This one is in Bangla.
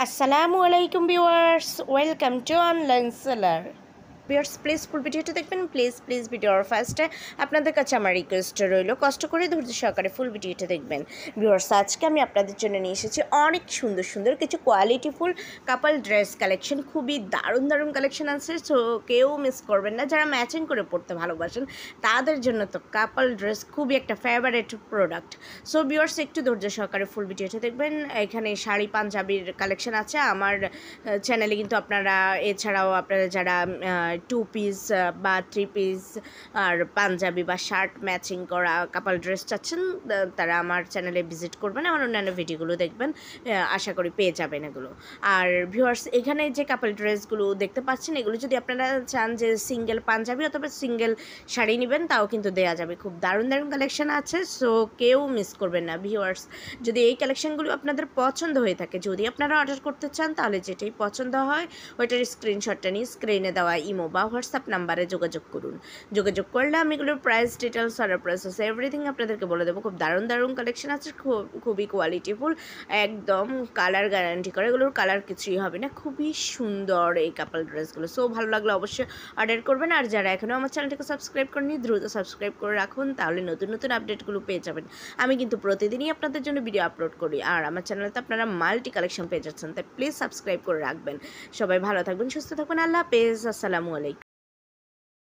আসসালামু আলাইকুম viewers, welcome to online seller. Viewers please ফুল ভিডিওটা দেখবেন, প্লিজ ভিডিওর ফার্স্টে আপনাদের কাছে আমার রিকোয়েস্ট রইল, কষ্ট করে ধৈর্য সহকারে ফুল ভিডিওটা দেখবেন। ভিউয়ার্স আজকে আমি আপনাদের জন্য নিয়ে এসেছি অনেক সুন্দর কিছু কোয়ালিটিফুল কাপল ড্রেস কালেকশন। খুবই দারুণ কালেকশন আছে, সো কেউ মিস করবেন না। যারা ম্যাচিং করে পড়তে ভালোবাসেন তাদের জন্য তো কাপল ড্রেস খুবই একটা ফেভারিট প্রোডাক্ট। সো ভিউয়ার্স একটু ধৈর্য সহকারে ফুল ভিডিওটা দেখবেন। এখানে শাড়ি পাঞ্জাবির কালেকশন আছে আমার চ্যানেলে, কিন্তু আপনারা এছাড়াও আপনারা যারা 2 পিস বা 3 পিস আর পাঞ্জাবি বা শার্ট ম্যাচিং করা কাপল ড্রেস চাচ্ছেন, তারা আমার চ্যানেলে ভিজিট করবেন, আমার অন্যান্য ভিডিওগুলো দেখবেন, আশা করি পেয়ে যাবেন এগুলো। আর ভিউয়ার্স এখানে যে কাপল ড্রেসগুলো দেখতে পাচ্ছেন, এগুলো যদি আপনারা চান যে সিঙ্গেল পাঞ্জাবি অথবা সিঙ্গেল শাড়ি নেবেন তাও কিন্তু দেওয়া যাবে। খুব দারুণ কালেকশন আছে, সো কেউ মিস করবেন না ভিউয়ার্স। যদি এই কালেকশনগুলো আপনাদের পছন্দ হয়ে থাকে, যদি আপনারা অর্ডার করতে চান, তাহলে যেটাই পছন্দ হয় ওইটার স্ক্রিনশটটা নিয়ে স্ক্রিনে দেওয়া ইমো বা হোয়াটসঅ্যাপ নাম্বারে যোগাযোগ করুন। যোগাযোগ করলে আমি এগুলোর প্রাইস ডিটেলস আর প্রসেস এভরিথিং আপনাদেরকে বলে দেবো। খুব দারুণ কালেকশন আছে, খুবই কোয়ালিটিফুল, একদম কালার গ্যারান্টি করে, এগুলোর কালার কিছুই হবে না। খুবই সুন্দর এই কাপল ড্রেসগুলো। সো ভালো লাগলে অবশ্যই অর্ডার করবেন। আর যারা এখনও আমার চ্যানেলটাকে সাবস্ক্রাইব করেনি, দ্রুত সাবস্ক্রাইব করে রাখুন, তাহলে নতুন আপডেটগুলো পেয়ে যাবেন। আমি কিন্তু প্রতিদিনই আপনাদের জন্য ভিডিও আপলোড করি, আর আমার চ্যানেলে আপনারা মাল্টি কালেকশন পেয়ে যাচ্ছেন, তাই প্লিজ সাবস্ক্রাইব করে রাখবেন। সবাই ভালো থাকবেন, সুস্থ থাকবেন, আল্লাহ হাফেজ, আসসালামু আলাইকুম।